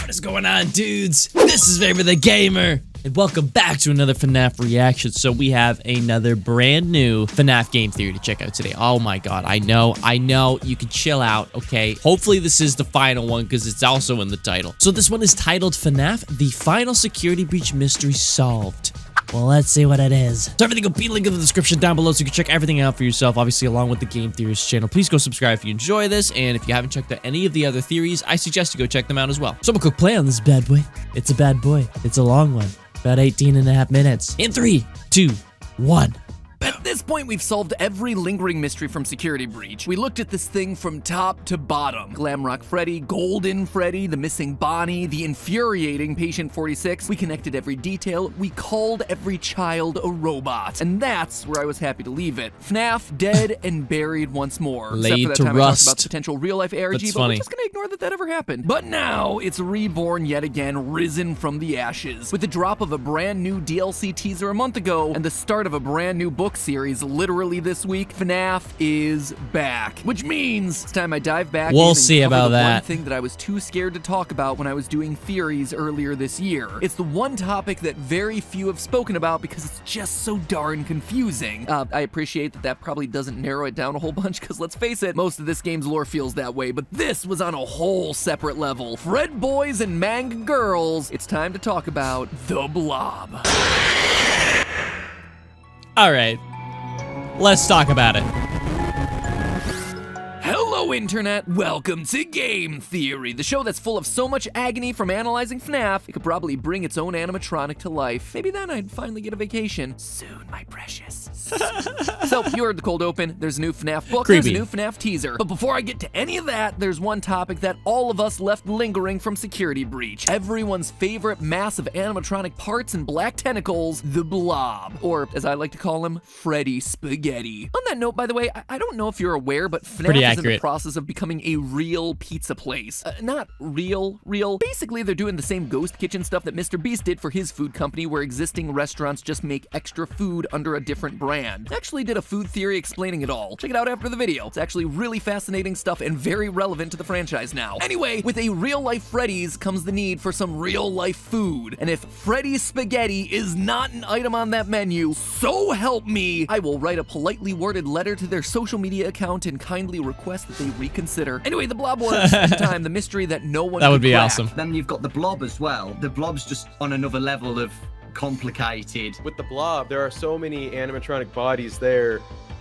What is going on, dudes? This is Favor the Gamer, and welcome back to another FNAF reaction. So we have another brand new FNAF game theory to check out today. Oh my god, I know, you can chill out, okay? Hopefully this is the final one, because it's also in the title. So this one is titled FNAF, The Final Security Breach Mystery Solved. Well, let's see what it is. So everything will be linked in the description down below so you can check everything out for yourself, obviously along with the Game Theorists channel. Please go subscribe if you enjoy this, and if you haven't checked out any of the other theories, I suggest you go check them out as well. So I'm a quick play on this bad boy. It's a bad boy. It's a long one. About 18.5 minutes. In 3, 2, 1. At this point, we've solved every lingering mystery from Security Breach. We looked at this thing from top to bottom. Glamrock Freddy, Golden Freddy, the missing Bonnie, the infuriating Patient 46. We connected every detail. We called every child a robot. And that's where I was happy to leave it. FNAF dead and buried once more. Laid Except for that to time rust. I talked about potential real-life ARG, That's but funny. we're just gonna ignore that ever happened. But now, it's reborn yet again, risen from the ashes. With the drop of a brand new DLC teaser a month ago, and the start of a brand new book series literally this week, FNAF is back. Which means it's time I dive back in We'll and see cover about the that. one thing that I was too scared to talk about when I was doing theories earlier this year. It's the one topic that very few have spoken about because it's just so darn confusing. I appreciate that probably doesn't narrow it down a whole bunch, because let's face it, most of this game's lore feels that way, but this was on a whole separate level. Fred boys and Mangle girls, it's time to talk about the blob. All right, let's talk about it. Hello, Internet! Welcome to Game Theory, the show that's full of so much agony from analyzing FNAF, it could probably bring its own animatronic to life. Maybe then I'd finally get a vacation. Soon, my precious. So, you heard the cold open. There's a new FNAF book. Creepy. There's a new FNAF teaser. But before I get to any of that, there's one topic that all of us left lingering from Security Breach. Everyone's favorite mass of animatronic parts and black tentacles, the blob. Or, as I like to call him, Freddy Spaghetti. On that note, by the way, I don't know if you're aware, but FNAF Pretty is in the accurate. process of becoming a real pizza place. Not real. Basically, they're doing the same ghost kitchen stuff that Mr. Beast did for his food company, where existing restaurants just make extra food under a different brand. I actually did a food theory explaining it all. Check it out after the video. It's actually really fascinating stuff and very relevant to the franchise now. Anyway, with a real-life Freddy's comes the need for some real-life food. And if Freddy Spaghetti is not an item on that menu, so help me, I will write a politely worded letter to their social media account and kindly request that they reconsider. Anyway, the blob was, at the time, the mystery that no one That would could be crack. awesome. Then you've got the blob as well. The blob's just on another level of complicated. With the blob, there are so many animatronic bodies there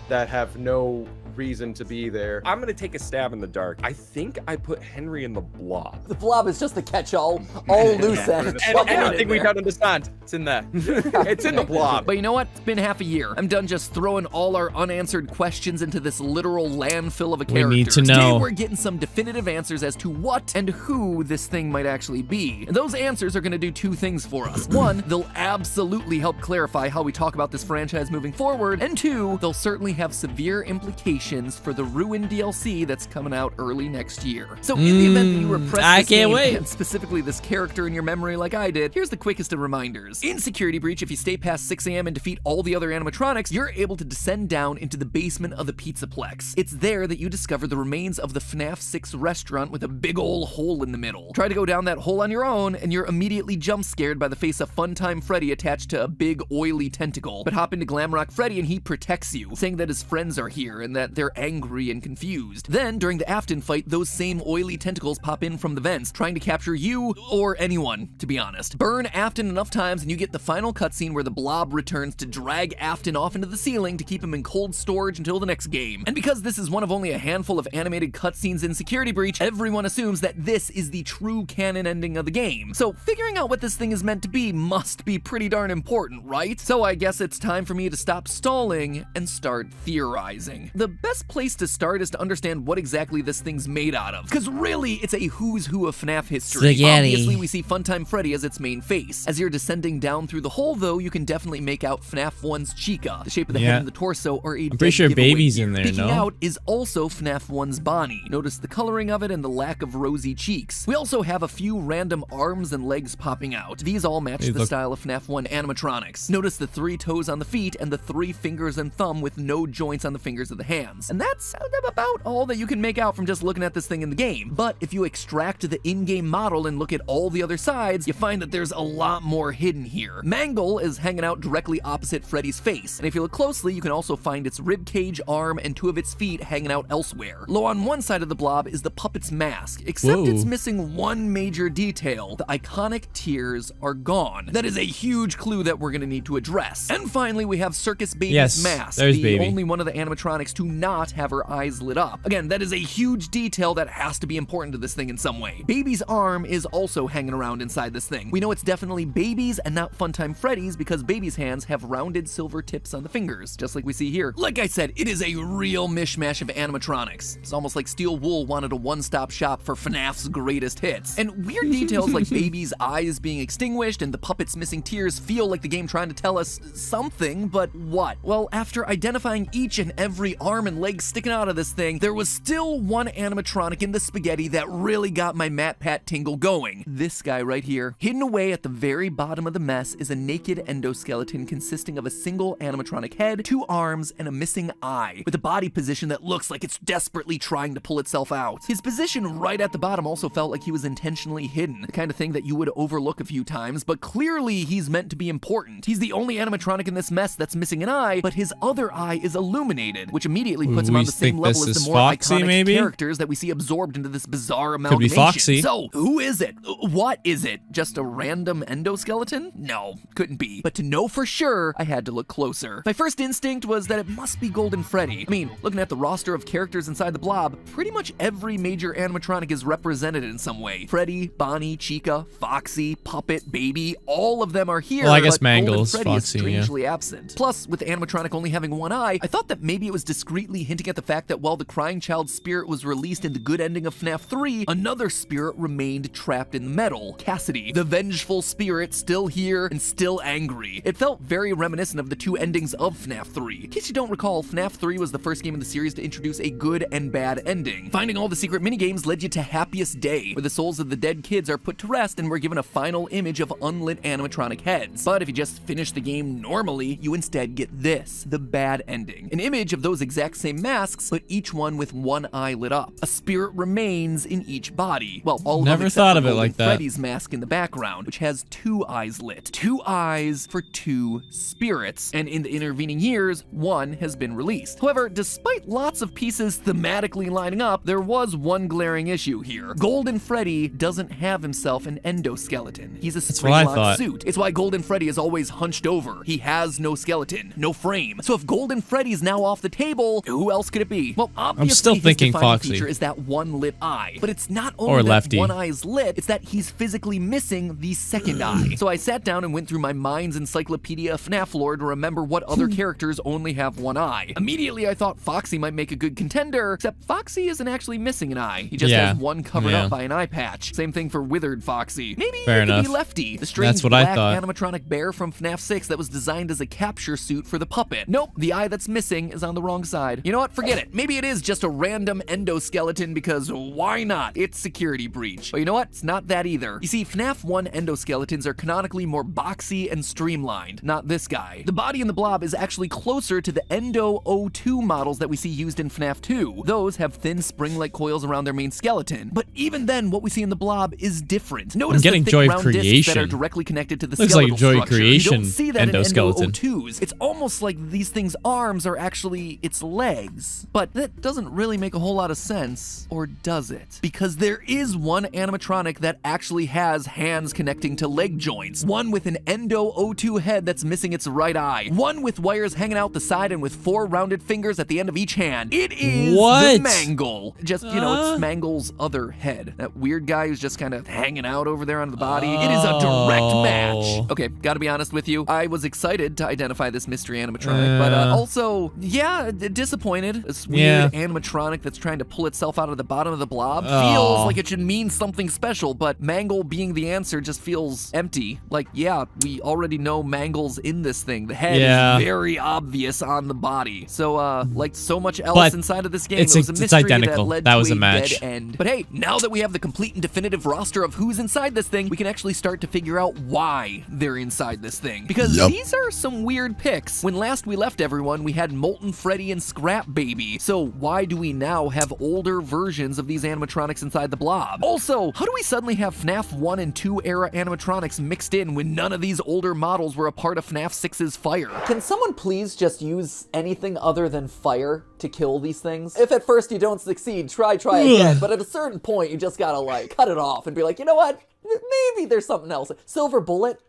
that have no reason to be there. I'm gonna take a stab in the dark. I think I put Henry in the blob. The blob is just the catch-all, all loose ends. And anything we don't understand, it's in there. It's in the blob. But you know what? It's been half a year. I'm done just throwing all our unanswered questions into this literal landfill of a character. We need to Today know. we're getting some definitive answers as to what and who this thing might actually be. And those answers are going to do two things for us. One, they'll absolutely help clarify how we talk about this franchise moving forward. And two, they'll certainly have severe implications for the Ruin DLC that's coming out early next year. So in the event that you repress I this can't game, wait. and specifically this character in your memory like I did, here's the quickest of reminders. In Security Breach, if you stay past 6 a.m. and defeat all the other animatronics, you're able to descend down into the basement of the Pizzaplex. It's there that you discover the remains of the FNAF 6 restaurant with a big ol' hole in the middle. Try to go down that hole on your own, and you're immediately jump scared by the face of Funtime Freddy attached to a big oily tentacle. But hop into Glamrock Freddy and he protects you, saying that his friends are here and that they're angry and confused. Then, during the Afton fight, those same oily tentacles pop in from the vents, trying to capture you, or anyone, to be honest. Burn Afton enough times and you get the final cutscene where the blob returns to drag Afton off into the ceiling to keep him in cold storage until the next game. And because this is one of only a handful of animated cutscenes in Security Breach, everyone assumes that this is the true canon ending of the game. So figuring out what this thing is meant to be must be pretty darn important, right? So I guess it's time for me to stop stalling and start theorizing. The best place to start is to understand what exactly this thing's made out of. Because really, it's a who's who of FNAF history. Spaghetti. Obviously, we see Funtime Freddy as its main face. As you're descending down through the hole, though, you can definitely make out FNAF 1's Chica. The shape of the head Yeah. and the torso are a I'm pretty sure Baby's in there, Peeking no? out is also FNAF 1's Bonnie. Notice the coloring of it and the lack of rosy cheeks. We also have a few random arms and legs popping out. These all match Hey, the look. style of FNAF 1 animatronics. Notice the 3 toes on the feet and the 3 fingers and thumb with no joints on the fingers of the hands. hands. And that's about all that you can make out from just looking at this thing in the game. But if you extract the in-game model and look at all the other sides, you find that there's a lot more hidden here. Mangle is hanging out directly opposite Freddy's face, and if you look closely, you can also find its rib cage, arm, and 2 of its feet hanging out elsewhere. Low on one side of the blob is the puppet's mask, except it's missing one major detail. The iconic tears are gone. That is a huge clue that we're gonna need to address. And finally, we have Circus Baby's mask, the only one of the animatronics to not have her eyes lit up. Again, that is a huge detail that has to be important to this thing in some way. Baby's arm is also hanging around inside this thing. We know it's definitely Baby's and not Funtime Freddy's because Baby's hands have rounded silver tips on the fingers, just like we see here. Like I said, it is a real mishmash of animatronics. It's almost like Steel Wool wanted a one-stop shop for FNAF's greatest hits. And weird details like Baby's eyes being extinguished and the puppet's missing tears feel like the game trying to tell us something, but what? Well, after identifying each and every arm and leg sticking out of this thing, there was still one animatronic in the spaghetti that really got my Pat tingle going. This guy right here. Hidden away at the very bottom of the mess is a naked endoskeleton consisting of a single animatronic head, 2 arms, and a missing eye, with a body position that looks like it's desperately trying to pull itself out. His position right at the bottom also felt like he was intentionally hidden, the kind of thing that you would overlook a few times, but clearly he's meant to be important. He's the only animatronic in this mess that's missing an eye, but his other eye is illuminated, which immediately puts him on the same level as the more iconic characters that we see absorbed into this bizarre amalgamation. Could be Foxy. So, who is it? What is it? Just a random endoskeleton? No, couldn't be. But to know for sure, I had to look closer. My first instinct was that it must be Golden Freddy. I mean, looking at the roster of characters inside the blob, pretty much every major animatronic is represented in some way. Freddy, Bonnie, Chica, Foxy, Puppet, Baby, all of them are here. Well, I guess but Mangle's Golden Freddy Foxy, is strangely absent. Plus, with the animatronic only having one eye, I thought that maybe it was discreetly hinting at the fact that while the crying child's spirit was released in the good ending of FNAF 3, another spirit remained trapped in the metal. Cassidy, the vengeful spirit, still here and still angry. It felt very reminiscent of the 2 endings of FNAF 3. In case you don't recall, FNAF 3 was the first game in the series to introduce a good and bad ending. Finding all the secret minigames led you to Happiest Day, where the souls of the dead kids are put to rest and we're given a final image of unlit animatronic heads. But if you just finish the game normally, you instead get this, the bad ending. An image of those exact same masks, but each one with one eye lit up. A spirit remains in each body. Well, all of them Never thought of it like that. Freddy's mask in the background, which has 2 eyes lit. 2 eyes for 2 spirits. And in the intervening years, one has been released. However, despite lots of pieces thematically lining up, there was one glaring issue here. Golden Freddy doesn't have himself an endoskeleton. He's a spring-locked suit. It's why Golden Freddy is always hunched over. He has no skeleton, no frame. So if Golden Freddy's now off the table, who else could it be? Well, obviously, I'm still thinking his defining Foxy. feature is that one lit eye. But it's not only that one eye is lit, it's that he's physically missing the second eye. So I sat down and went through my mind's encyclopedia of FNAF lore to remember what other characters only have one eye. Immediately, I thought Foxy might make a good contender, except Foxy isn't actually missing an eye. He just has one covered up by an eye patch. Same thing for Withered Foxy. Maybe it could be Lefty, the strange black animatronic bear from FNAF 6 that was designed as a capture suit for the puppet. Nope, the eye that's missing is on the wrong side. You know what? Forget it. Maybe it is just a random endoskeleton because why not? It's Security Breach. But you know what? It's not that either. You see, FNAF 1 endoskeletons are canonically more boxy and streamlined, not this guy. The body in the blob is actually closer to the Endo O2 models that we see used in FNAF 2. Those have thin spring-like coils around their main skeleton. But even then, what we see in the blob is different. Notice the thick round discs that are directly connected to the skeletal structure. You don't see that in Endo O2s. It's almost like these things' arms are actually its legs. But that doesn't really make a whole lot of sense, or does it? Because there is one animatronic that actually has hands connecting to leg joints. One with an Endo O2 head that's missing its right eye. One with wires hanging out the side and with 4 rounded fingers at the end of each hand. It is the Mangle. Just, you know, it's Mangle's other head. That weird guy who's just kind of hanging out over there on the body. It is a direct match. Okay, gotta be honest with you. I was excited to identify this mystery animatronic, but also, yeah, disappointed. This weird animatronic that's trying to pull itself out of the bottom of the blob feels like it should mean something special, but Mangle being the answer just feels empty. Like, yeah, we already know Mangle's in this thing. The head is very obvious on the body. So, like so much else inside of this game, it was a mystery that led to a dead end. But hey, now that we have the complete and definitive roster of who's inside this thing, we can actually start to figure out why they're inside this thing. Because these are some weird picks. When last we left everyone, we had Molten Freddy and Scratch Scrap Baby. So why do we now have older versions of these animatronics inside the blob? Also, how do we suddenly have FNAF 1 and 2 era animatronics mixed in when none of these older models were a part of FNAF 6's fire? Can someone please just use anything other than fire to kill these things? If at first you don't succeed, try again, but at a certain point you just gotta like cut it off and be like, you know what? Maybe there's something else. Silver bullet?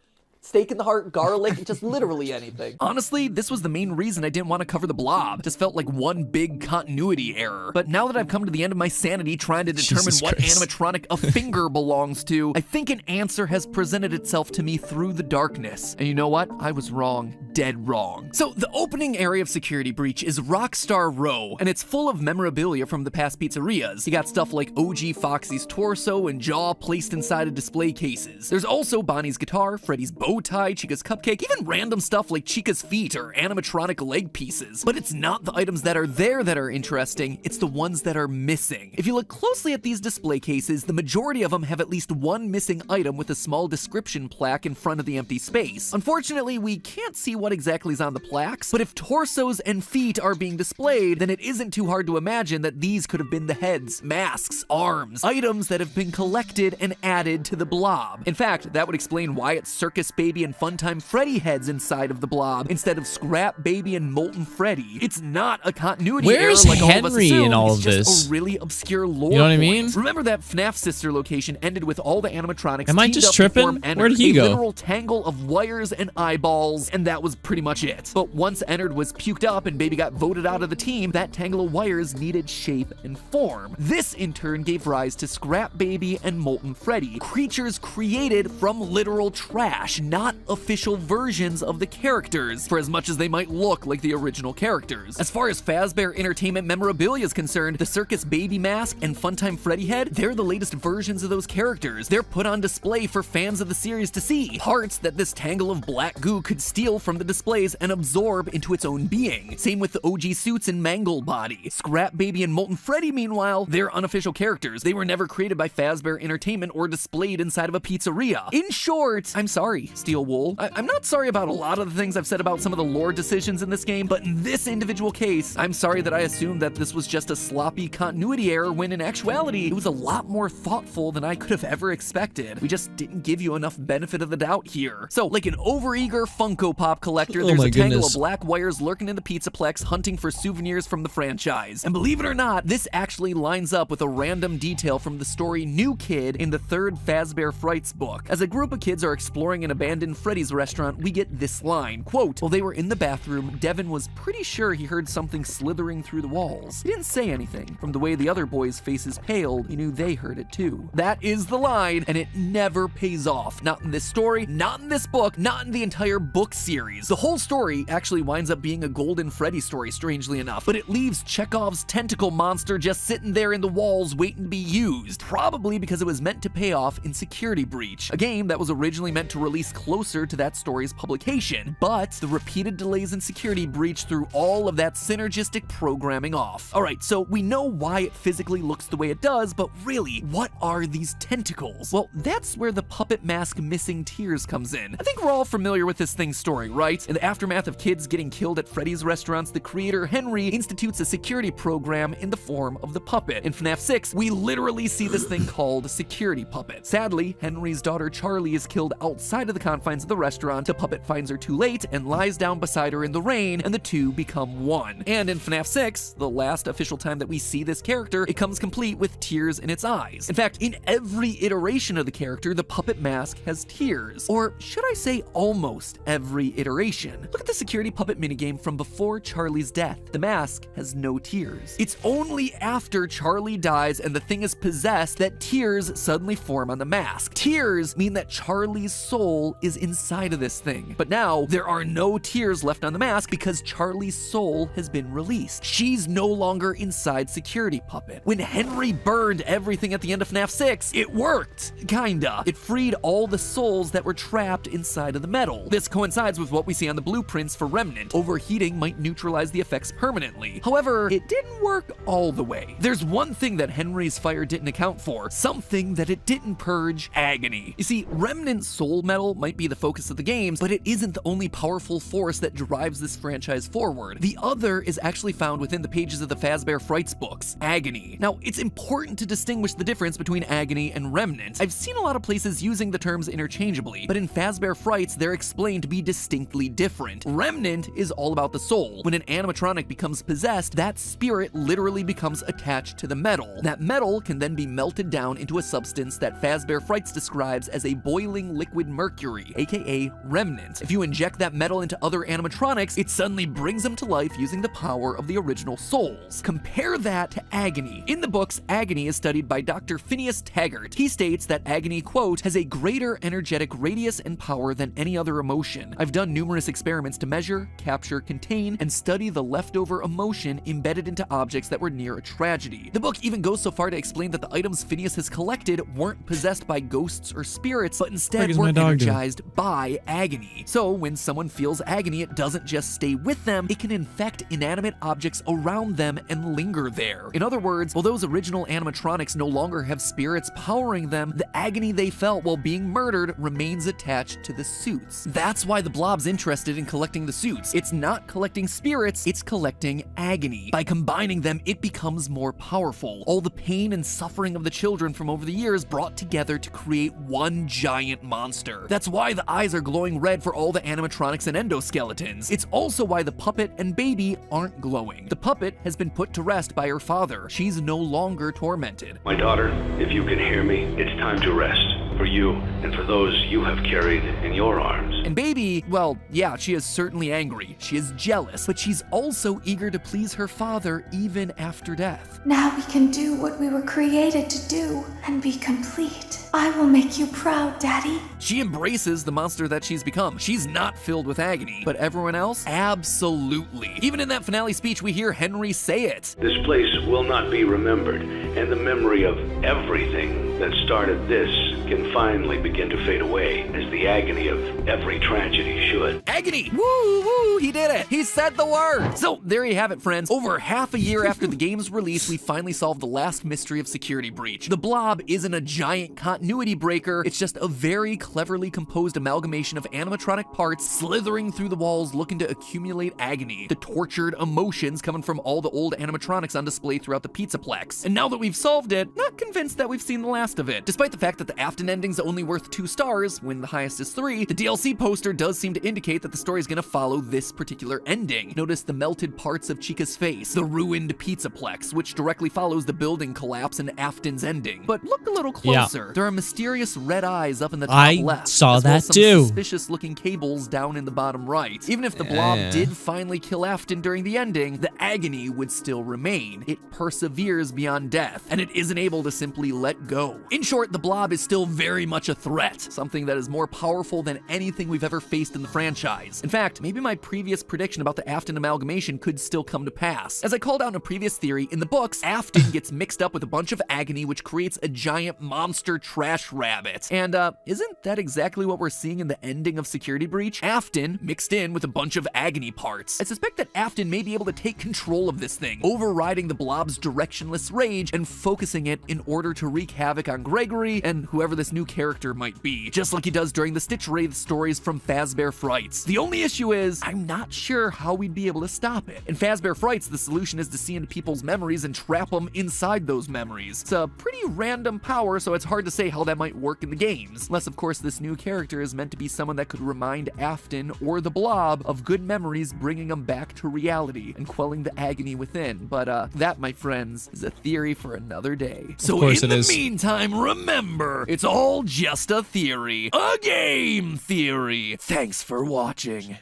Steak in the heart, garlic, just literally anything. Honestly, this was the main reason I didn't want to cover the blob. Just felt like one big continuity error. But now that I've come to the end of my sanity trying to determine what animatronic a finger belongs to, I think an answer has presented itself to me through the darkness. And you know what? I was wrong. Dead wrong. So the opening area of Security Breach is Rockstar Row, and it's full of memorabilia from the past pizzerias. You got stuff like OG Foxy's torso and jaw placed inside of display cases. There's also Bonnie's guitar, Freddy's bow tie, Chica's cupcake, even random stuff like Chica's feet or animatronic leg pieces. But it's not the items that are there that are interesting, it's the ones that are missing. If you look closely at these display cases, the majority of them have at least one missing item with a small description plaque in front of the empty space. Unfortunately, we can't see what exactly is on the plaques, but if torsos and feet are being displayed, then it isn't too hard to imagine that these could have been the heads, masks, arms, items that have been collected and added to the blob. In fact, that would explain why it's Circus Baby and Funtime Freddy heads inside of the blob instead of Scrap Baby and Molten Freddy. It's not a continuity Where's error like all of us Henry assume. in all of It's just this? a really obscure lore You know what I point. mean? Remember that FNAF sister location ended with all the animatronics Am I teamed just up to tripping? form Enter, Where did he a go? literal tangle of wires and eyeballs, and that was pretty much it. But once Ennard was puked up and Baby got voted out of the team, that tangle of wires needed shape and form. This in turn gave rise to Scrap Baby and Molten Freddy, creatures created from literal trash, not official versions of the characters, for as much as they might look like the original characters. As far as Fazbear Entertainment memorabilia is concerned, the Circus Baby mask and Funtime Freddy head, they're the latest versions of those characters. They're put on display for fans of the series to see. Parts that this tangle of black goo could steal from the displays and absorb into its own being. Same with the OG suits and Mangle body. Scrap Baby and Molten Freddy, meanwhile, they're unofficial characters. They were never created by Fazbear Entertainment or displayed inside of a pizzeria. In short, I'm sorry, Steel Wool. I'm not sorry about a lot of the things I've said about some of the lore decisions in this game, but in this individual case, I'm sorry that I assumed that this was just a sloppy continuity error when in actuality, it was a lot more thoughtful than I could have ever expected. We just didn't give you enough benefit of the doubt here. So, like an overeager Funko Pop collector, there's a tangle of black wires lurking in the Pizzaplex hunting for souvenirs from the franchise. And believe it or not, this actually lines up with a random detail from the story New Kid in the third Fazbear Frights book. As a group of kids are exploring an abandoned Freddy's restaurant, we get this line, quote, "While they were in the bathroom, Devin was pretty sure he heard something slithering through the walls. He didn't say anything. From the way the other boys' faces paled, he knew they heard it too." That is the line, and it never pays off. Not in this story, not in this book, not in the entire book series. The whole story actually winds up being a Golden Freddy story, strangely enough, but it leaves Chekhov's tentacle monster just sitting there in the walls waiting to be used, probably because it was meant to pay off in Security Breach, a game that was originally meant to release closer to that story's publication, but the repeated delays in Security Breach threw all of that synergistic programming off. Alright, so we know why it physically looks the way it does, but really, what are these tentacles? Well, that's where the puppet mask Missing Tears comes in. I think we're all familiar with this thing's story, right? In the aftermath of kids getting killed at Freddy's restaurants, the creator Henry institutes a security program in the form of the puppet. In FNAF 6, we literally see this thing called Security Puppet. Sadly, Henry's daughter Charlie is killed outside of the confines of the restaurant. The puppet finds her too late and lies down beside her in the rain, and the two become one. And in FNAF 6, the last official time that we see this character, it comes complete with tears in its eyes. In fact, in every iteration of the character, the puppet mask has tears. Or should I say almost every iteration? Look at the Security Puppet minigame from before Charlie's death. The mask has no tears. It's only after Charlie dies and the thing is possessed that tears suddenly form on the mask. Tears mean that Charlie's soul is inside of this thing. But now, there are no tears left on the mask because Charlie's soul has been released. She's no longer inside Security Puppet. When Henry burned everything at the end of FNAF 6, it worked. Kinda. It freed all the souls that were trapped inside of the metal. This coincides with what we see on the blueprints for Remnant. Overheating might neutralize the effects permanently. However, it didn't work all the way. There's one thing that Henry's fire didn't account for, something that it didn't purge: agony. You see, Remnant soul metal might might be the focus of the games, but it isn't the only powerful force that drives this franchise forward. The other is actually found within the pages of the Fazbear Frights books, Agony. Now, it's important to distinguish the difference between Agony and Remnant. I've seen a lot of places using the terms interchangeably, but in Fazbear Frights, they're explained to be distinctly different. Remnant is all about the soul. When an animatronic becomes possessed, that spirit literally becomes attached to the metal. That metal can then be melted down into a substance that Fazbear Frights describes as a boiling liquid mercury, aka remnant. If you inject that metal into other animatronics, it suddenly brings them to life using the power of the original souls. Compare that to Agony. In the books, Agony is studied by Dr. Phineas Taggart. He states that Agony, quote, has a greater energetic radius and power than any other emotion. I've done numerous experiments to measure, capture, contain, and study the leftover emotion embedded into objects that were near a tragedy. The book even goes so far to explain that the items Phineas has collected weren't possessed by ghosts or spirits, but instead were energized by agony. So when someone feels agony, it doesn't just stay with them, it can infect inanimate objects around them and linger there. In other words, while those original animatronics no longer have spirits powering them, the agony they felt while being murdered remains attached to the suits. That's why the Blob's interested in collecting the suits. It's not collecting spirits, it's collecting agony. By combining them, it becomes more powerful. All the pain and suffering of the children from over the years brought together to create one giant monster. That's why the eyes are glowing red for all the animatronics and endoskeletons. It's also why the puppet and baby aren't glowing. The puppet has been put to rest by her father. She's no longer tormented. My daughter, if you can hear me, it's time to rest. For you and for those you have carried in your arms. And baby, well, yeah, she is certainly angry. She is jealous, but she's also eager to please her father even after death. Now we can do what we were created to do and be complete. I will make you proud, Daddy. She embraces the monster that she's become. She's not filled with agony, but everyone else? Absolutely. Even in that finale speech, we hear Henry say it. This place will not be remembered, and the memory of everything that started this can finally begin to fade away, as the agony of every tragedy should. Agony! Woo, woo, he did it! He said the word! So, there you have it, friends. Over half a year after the game's release, we finally solved the last mystery of Security Breach. The Blob isn't a giant continuity breaker, it's just a very cleverly composed amalgamation of animatronic parts slithering through the walls looking to accumulate agony, the tortured emotions coming from all the old animatronics on display throughout the Pizzaplex. And now that we've solved it, not convinced that we've seen the last of it. Despite the fact that the Afton ending's only worth 2 stars, when the highest is 3, the DLC poster does seem to indicate that the story is going to follow this particular ending. Notice the melted parts of Chica's face, the ruined Pizzaplex, which directly follows the building collapse and Afton's ending. But look a little closer. There are mysterious red eyes up in the top left. I saw that some too. Suspicious looking cables down in the bottom right. Even if the Blob did finally kill Afton during the ending, the agony would still remain. It perseveres beyond death, and it isn't able to simply let go. In short, the Blob is still very much a threat, something that is more powerful than anything we've ever faced in the franchise. In fact, maybe my previous prediction about the Afton amalgamation could still come to pass. As I called out in a previous theory, in the books, Afton gets mixed up with a bunch of agony, which creates a giant monster trash rabbit. And isn't that exactly what we're seeing in the ending of Security Breach? Afton mixed in with a bunch of agony parts. I suspect that Afton may be able to take control of this thing, overriding the Blob's directionless rage and focusing it in order to wreak havoc on Gregory and whoever this new character might be, just like he does during the Stitch Wraith stories from Fazbear Frights. The only issue is, I'm not sure how we'd be able to stop it. In Fazbear Frights, the solution is to see into people's memories and trap them inside those memories. It's a pretty random power, so it's hard to say how that might work in the games. Unless, of course, this new character is meant to be someone that could remind Afton or the Blob of good memories, bringing them back to reality and quelling the agony within. But that, my friends, is a theory for another day. So in the meantime, remember, it's all just a theory. A game theory. Thanks for watching.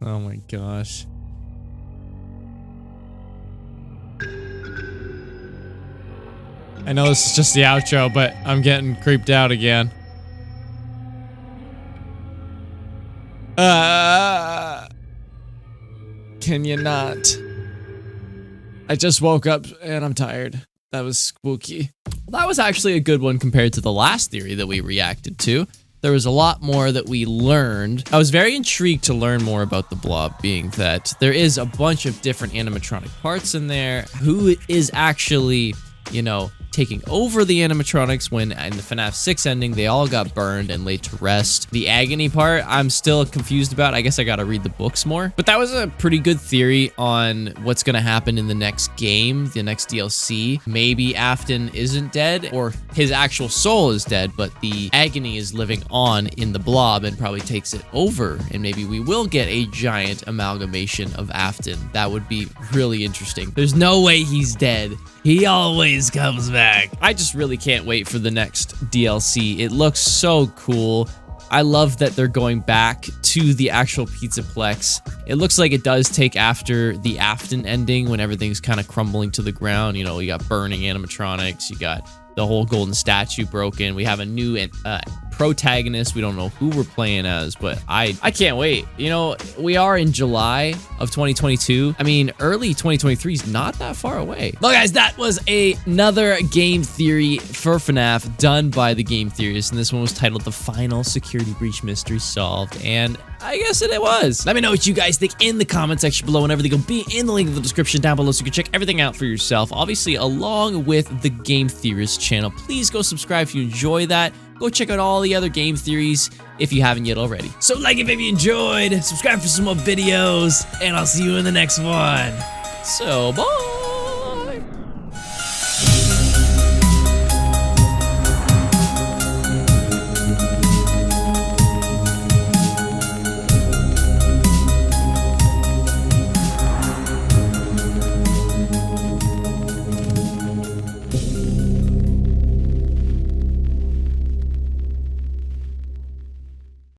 Oh my gosh. I know this is just the outro, but I'm getting creeped out again. Can you not? I just woke up and I'm tired. That was spooky. Well, that was actually a good one compared to the last theory that we reacted to. There was a lot more that we learned. I was very intrigued to learn more about the Blob, being that there is a bunch of different animatronic parts in there. Who is actually, you know, taking over the animatronics when in the FNAF 6 ending, they all got burned and laid to rest. The Agony part, I'm still confused about. I guess I gotta read the books more. But that was a pretty good theory on what's gonna happen in the next game, the next DLC. Maybe Afton isn't dead, or his actual soul is dead, but the Agony is living on in the blob and probably takes it over. And maybe we will get a giant amalgamation of Afton. That would be really interesting. There's no way he's dead. He always comes back. I just really can't wait for the next DLC. It looks so cool. I love that they're going back to the actual Pizzaplex. It looks like it does take after the Afton ending when everything's kind of crumbling to the ground. You know, you got burning animatronics, you got the whole golden statue broken. We have a new protagonist. We don't know who we're playing as, but I can't wait. You know, we are in July of 2022. I mean, early 2023 is not that far away. Well, guys, that was another game theory for FNAF done by the Game Theorists, and this one was titled The Final Security Breach Mystery Solved, and I guess it was. Let me know what you guys think in the comment section below, and everything will be in the link in the description down below so you can check everything out for yourself. Obviously, along with the Game Theorists channel, please go subscribe if you enjoy that. Go check out all the other game theories if you haven't yet already. So like it if you enjoyed, subscribe for some more videos, and I'll see you in the next one. So, bye!